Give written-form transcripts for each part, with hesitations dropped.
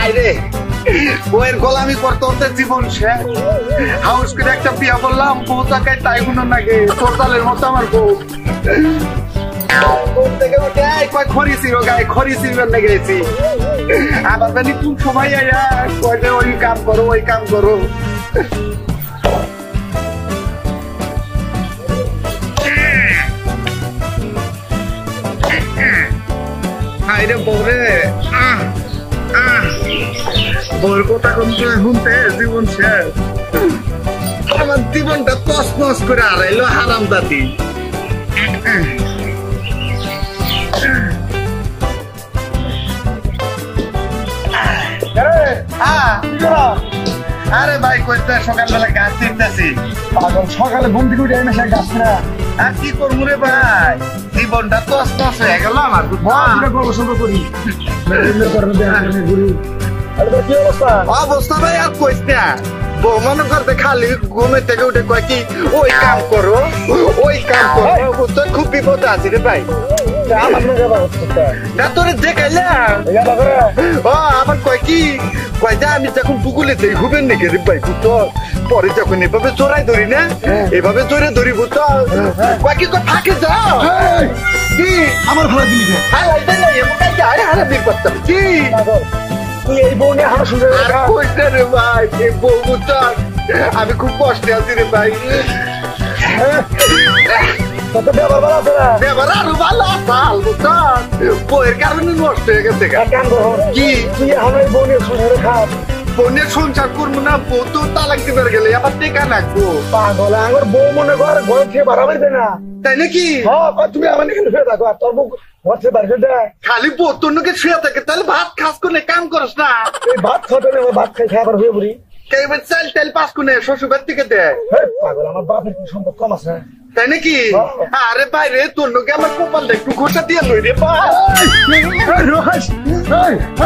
আরে বইয়ের গোলামি করতে করতে জীবন শেষ। হাউস করে একটা বিয়া বললাম, বউ তাকায় তাই গুলো নাকি তোরতালের মতো আমার বউ। থেকে উঠে কয় খড়ি ছিল গায়ে খড়ি ছিলবেন না গেছি। আবার জানি কোন সময় আয়া কয় যে ওই কাম করো ওই কাম করো। আরে বউরে বউর কথা শুনতে জীবন শেষ। আমার জীবনটা তস নস করে হারাইলো হারাম দাদি। আরে ভাই কইতে সকালবেলা গাছ চিনতেছি। সকালে ঘুম থেকে উঠে এসে গাছ না আর কি করবো রে ভাই, জীবনটা তস নস হয়ে গেল আমার। অবস্থা ভাই আর কইস না, বউ মনে করতে খালি ঘুমের থেকে উঠে কয় কি ওই কাম করো ওই কাম করো। তোর খুব বিপদ আছে রে ভাই। তোরে দেখাইলাম আমার কয় কি কয় যা আমি যখন পুকুলে যাই হুবেন নাকি রে ভাই বুঝতো, পরে যখন এভাবে চোরাই ধরি না এভাবে চোরে ধরি বুঝতো কয় কি ফাঁকে যাও কি আমার ভাড়া দিলি হারাবি করতাম কি এই বউ নিয়ে হারা শুনে রে ভাই। এই বউ বুঝতো আমি খুব কষ্টে আছি রে ভাই। বউয়ের কারণে নষ্ট হয়ে গেছে কি বোনের সংসার করবো না, বউ তো তালাক দিবার গেলে আবার টেকা রাখবো। পাগল আমার বউ মনে কর ঘর খেয়ে বাড়াবে না তাই নাকি? তুমি আমার এখানে শুয়ে থাকো আর তোর বউ ঘর খেয়ে বাড়ি খালি বউ তোর নাকি শুয়ে থাকে, তাহলে ভাত খাস করে কাম করস না। ভাত খাওয়া ভাত খাই খাই আবার হয়ে পড়ি চাল তেল পাস করে শ্বশুর থেকে দেয়। পাগল আমার বাপের কি সম্পদ কম আছে তাই নাকি? আরে বাইরে তোর লোকে আমার কপালটা একটু ঘষা দিয়ে লই রে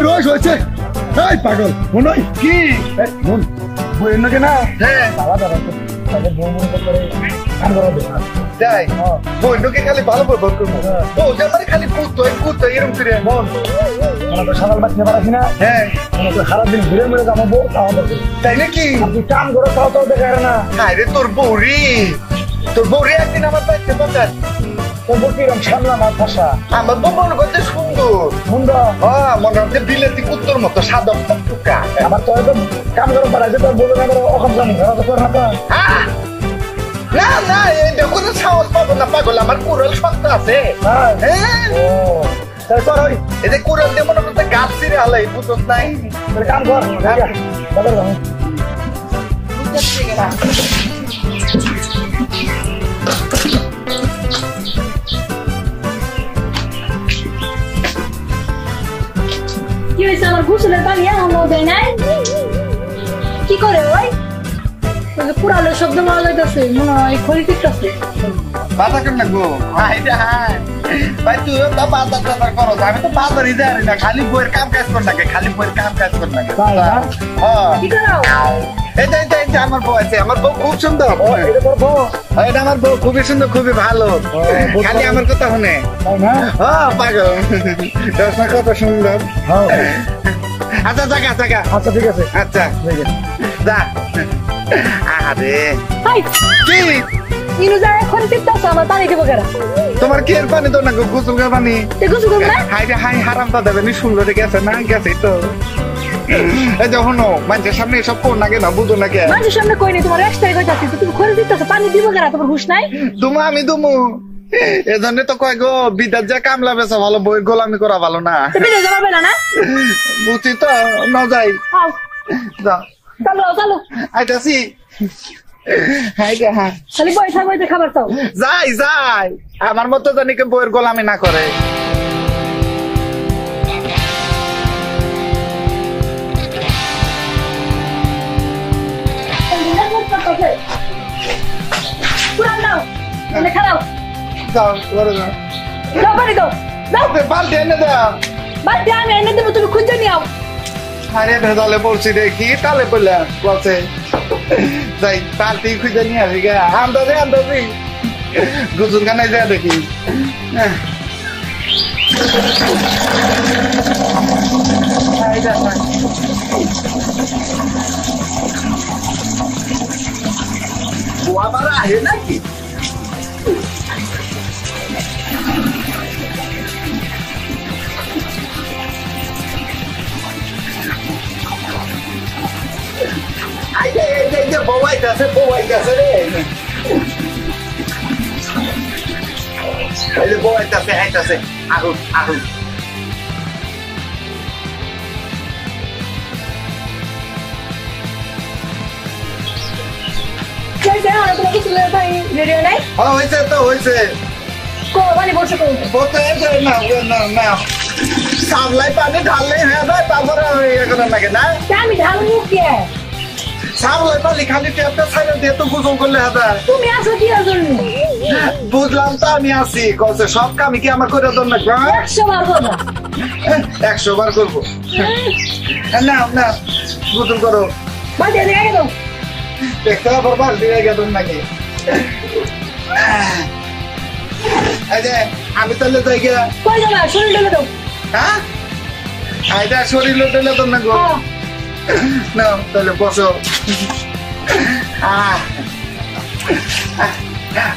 রোজ হয়েছে পাগল মনে হয় কি বইয়ের নাকি না? হ্যাঁ বইনকে খালি ভালো ব্যবহার করবো, ও যেমন খালি কুত্তো কুত্তো এরকম করে মন সকাল বাচ্চা পারাছি না। হ্যাঁ সারাদিন ঘুরে মেরে যাবো বউ খাওয়া তাই নাকি? আপনি কাম করে তাও তো দেখা না। আরে তোর বউরি তোর বউরি একদিন আমার বাড়িতে পাঠান। তোর বউ কিরম সামলা আমার ভাষা? আমার বউ মনে করতে সুন্দর সুন্দর মনে হচ্ছে বিলেতি কুত্তর মতো সাদা টুকা। আবার তোর তো কাম করে পারাইছে তোর বউ অকাম জানি না না এটা কোনো সাহস পাবো না পাগল, আমার কুড়াল শক্ত আছে। এই যে কুড়াল দিয়ে মনে করতে গাছ ছিঁড়ে হালাই বুঝত নাই। কাম কর কি হয়েছে আমার গোসলের পানি এখনো দেয় নাই? কি করে ওই কুড়ালের শব্দ পাওয়া যাইতেছে, মনে হয় খড়ি টিকতেছে। বাজার কেন লাগবো ভাই? তুই তো বাজার টাজার করো, আমি তো বাজারই যাই না, খালি বইয়ের কাম কাজ কর নাকি খালি বইয়ের কাম কাজ কর নাকি। এই আমার বউ আছে, আমার বউ খুব সুন্দর। এটা আমার বউ খুবই সুন্দর খুবই ভালো, খালি আমার কথা শুনে পাগল কত সুন্দর। আচ্ছা জায়গা জায়গা আচ্ছা ঠিক আছে আচ্ছা যা। আরে কি এখন টিপতেছে আমার পানি দিব কেন? তোমার কি এর পানি তো না গোসল করার পানি? গোসল করব না? হাই রে হাই হারামটা দেবে নি সুন্দর গেছে না গেছে তো। এই যখন মানুষের সামনে সব কোন না কেন বুঝো না কেন? মানুষের সামনে কই নি তোমার এক্সট্রা কইতাছি তুমি খড়ি দিতেছো পানি দিব কেন? তোমার হুঁশ নাই? দুমু আমি দুমু এজন্য তো কয় গো বিদাত যা কামলা বেচা ভালো বই গোলামি করা ভালো না। বিদাত যাবে না না বুঝি তো না যাই যাও চলো চলো আইতাছি। হাই রে হ্যাঁ খালি বই থাকবে খাবার দাও। যাই যাই আমার মতো জানি কে বইয়ের গোলামি না করে। তুমি খুঁজে নিও। আরে ভেজালে পড়ছি দেখি তালে পড়লাম বলছে যাই পাল্টি খুঁজে নিয়ে আসি গে আন্দাজে আন্দাজি গুজুর গানায় যা দেখি। আবার আহে নাকি বউয়াইতেছে রে বউয়াইতেছে আইতাছে আহুন আহুন হয়েছে তো হয়েছে সামলাই পানি ঢাললেই হয়ে যায় তারপরে লাগে না আমি ঢালবো কে সামলাই পানি খালি ট্যাপটা ছাইড়ে দিয়ে তো গোসল করলে হবে তুমি আসো কি জন্য বুঝলাম তো আমি আছি কসে সব কামই কি আমার করে দেন না 100 বার করবো 100 বার করবো না না গোসল করো বাড়ি দিয়ে দাও দেখতে আবার বালতি হয়ে গেল নাকি আমি তাহলে যাই গিয়া কই যাবা শরীর ঢেলে দাও হ্যাঁ আইটা শরীর ঢেলে দাও না গো না তাহলে বসো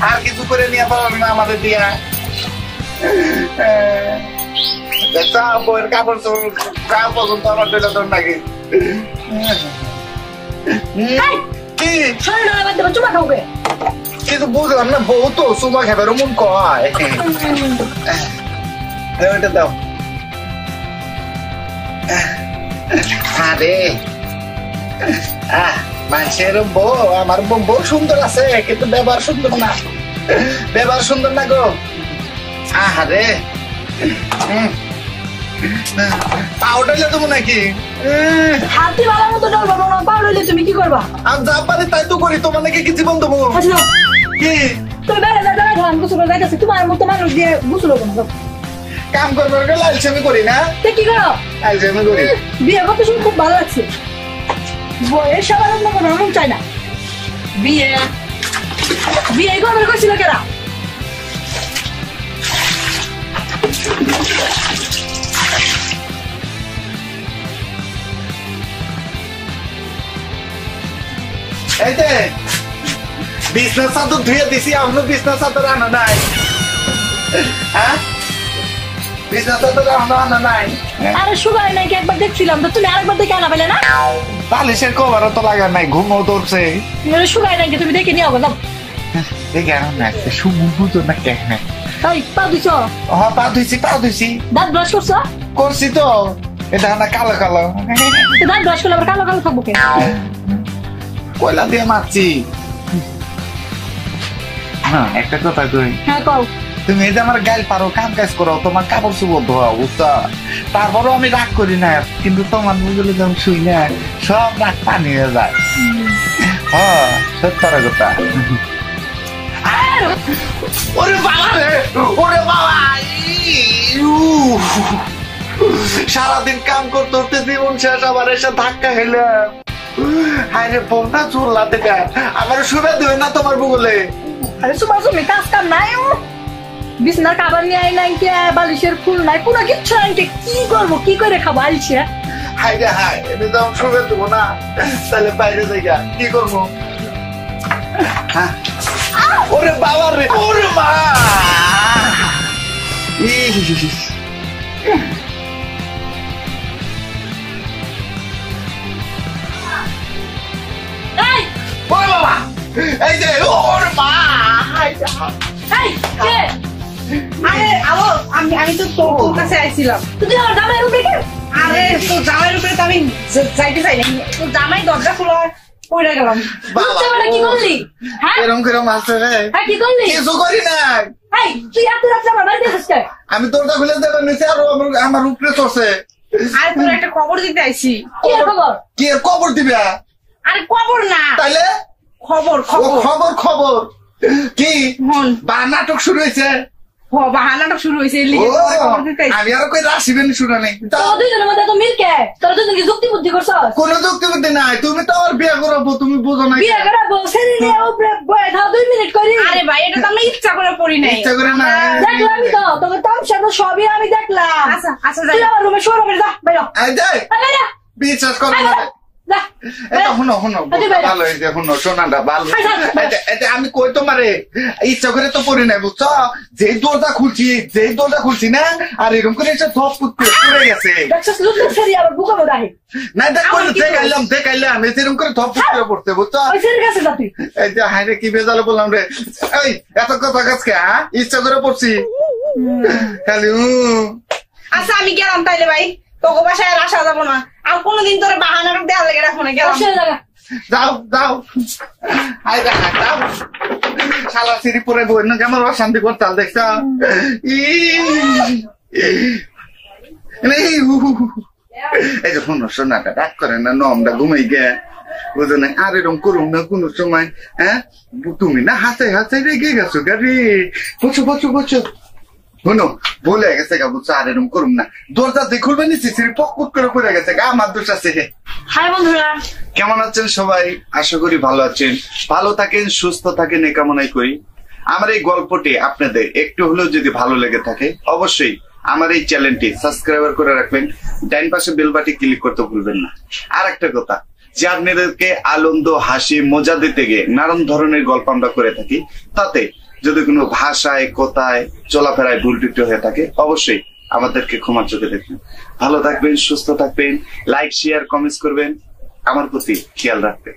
আর কিছু করে নিয়ে পারবে না আমাদের দিয়া কাপড় পর্যন্ত আমার ঢেলে দাও নাকি কি শরীর ঢেলে দেবো চুমা খাওগে কিন্তু বুঝলাম না বউ তো সুমা খাবার মন কয় ওটা দাও আরে মানুষের বউ আমার বউ সুন্দর আছে কিন্তু ব্যবহার সুন্দর না ব্যবহার সুন্দর না গো আরে পাউডার দেবো নাকি হাতি বাবার মতো ডলবা না পাউডার তুমি কি করবা আমি যা পারি তাই তো করি তোমার নাকি কি জীবন দেবো কি তুমি বেড়ে দাঁড়া খান গোসল করে যাইতেছি তোমার মতো মানুষ দিয়ে গোসল করবো না কাম করবার গেলে আলসেমি করি না কি করো আলসেমি করি বিয়ে করতে শুনে খুব ভালো লাগছে বয়স সবার অন্য কোনো মন চায় না বিয়ে বিয়ে করবে করছিল কেরা এইতে বিছনা চাদর ধুয়ে দিছি এখনো বিছনা চাদর আনা নাই হ্যাঁ বিছনা চাদর আনা নাই আরে শুকায় নাকি একবার দেখছিলাম তো তুমি আরেকবার দেখে আনা পেলে না বালিশের কভারও তো লাগা নাই ঘুমও ধরছে শুকায় নাকি তুমি দেখে নিয়ে যাও দেখে আনো না শুমু বুঝো না কেন তাই পা ধুইছ পা ধুইছি দাঁত ব্রাশ করছো করছি তো এটা না কালো কালো দাঁত ব্রাশ করলে আবার কালো কালো থাকবো কেন কয়লা দিয়ে মারছি না একটা কথা কই হ্যাঁ কও তুমি এই যে আমার গাইল পারো কাম কাজ করো তোমার কাপড় চোপড় ধোয়া বুঝছো তারপরও আমি রাগ করি না কিন্তু তোমার বুঝলে যখন শুই না সব রাগ পানি হয়ে যায় হ্যাঁ সত্য কথা ওরে বাবা রে ওরে বাবা সারাদিন কাম করতে করতে জীবন শেষ আবার এসে ধাক্কা খেলাম আরে বোনটা চুল্লা থেকে আমার শুভে দেবে না তোমার বগলে আরে সুমার তুমি কাজ কাম নাই বিছনার খাবার নিয়ে আই নাই কে বালিশের ফুল নাই পুরো কিচ্ছু নাই কি করবো কি করে খাবো আলছে হাই রে হাই এমনি তো শুভে দেবো না তাহলে বাইরে যাইগা কি করবো ওরে বাবা রে ওরে মা বাবা এই যে ওরে মা আমি তো তোর কাছে আইছিলাম তুই আমার জামাই রূপে কে আরে তোর জামাই রূপে তো আমি যাইতে চাই না তোর জামাই দরজা খোলা পড়ে গেলাম কি করলি হ্যাঁ এরকম কিরম আসছে রে হ্যাঁ কি করলি কিছু করি না তুই এত রাত্রে আমার বাড়িতে আসছিস আমি দরজা খুলে দেবার নিচে আর আমার উপরে চড়ছে আরে তোর একটা খবর দিতে আইছি কি খবর কি খবর দিবে আরে খবর না তাইলে খবর খবর খবর খবর কি হন বা নাটক শুরু হয়েছে বাহানাটা শুরু হয়েছে আমি আর কই রাশিবেন শুনা নেই তোরা দুজনের মধ্যে তো মিল কে তোরা দুজনকে যুক্তি বুদ্ধি করছ কোন যুক্তি বুদ্ধি নাই তুমি তো আর বিয়ে করাবো তুমি বুঝো না বিয়ে করা বসে নিয়ে উপরে বয়ে থাও 2 মিনিট করি আরে ভাই এটা তো আমি ইচ্ছা করে পড়ি নাই ইচ্ছা করে না দেখলাম তো তোমার তামসা তো সবই আমি দেখলাম আচ্ছা আচ্ছা তুই আমার রুমে শুয়ে রবে যা বাইরে এই যাই বাইরে বিশ্বাস করো না যা এটা শুনো ভালো হয়েছে শুনো সোনাটা ভালো এটা আমি কই তোমারে ইচ্ছা করে তো পড়ি নাই বুঝছো যেই দরজা খুলছি না আর এরকম করে এসে ধপ পড়ে গেছে দেখছস লুটে ছেড়ে আবার বুকা বড়াই না দেখাইলাম এরকম করে ধপ করে পড়তে বুঝছো ওই ছেড়ে গেছে যা তুই এই যে হাইরে কি বেজালে বললাম রে এই এত কথা কাজকে হ্যাঁ ইচ্ছা করে পড়ছি খালি আচ্ছা আমি গেলাম তাইলে ভাই তোকে বাসায় আর আসা যাবো না আর কোনোদিন তোর বাহানার দেওয়া লেগে রাখবো না গেলাম যাও যাও শালা সিঁড়ি পরে বই না কেমন অশান্তি করতাল দেখছ এই যে শুনো সোনাটা ডাক করে না নমটা ঘুমাই গে বুঝো না আর এরকম করুম না কোন সময় হ্যাঁ তুমি না হাতে রেগে গেছো গাড়ি বসো শোনো বলে গেছে গা বুঝছো আর এরকম করুম না দরজা দিয়ে খুলবে নিচ্ছি পকুট করে পড়ে গেছে গা আমার দোষ আছে হাই বন্ধুরা কেমন আছেন সবাই আশা করি ভালো আছেন ভালো থাকেন সুস্থ থাকেন এই কামনাই করি আমার এই গল্পটি আপনাদের একটু হলেও যদি ভালো লেগে থাকে অবশ্যই আমার এই চ্যানেলটি সাবস্ক্রাইবার করে রাখবেন ডাইন পাশে বেল বাটন ক্লিক করতে ভুলবেন না আর একটা কথা যে আপনাদেরকে আনন্দ হাসি মজা দিতে গিয়ে নানান ধরনের গল্প আমরা করে থাকি তাতে যদি কোনো ভাষায় কথায় চলাফেরায় ভুল ত্রুটি হয়ে থাকে অবশ্যই আমাদেরকে ক্ষমার চোখে দেখবেন ভালো থাকবেন সুস্থ থাকবেন লাইক শেয়ার কমেন্টস করবেন আমার প্রতি খেয়াল রাখবেন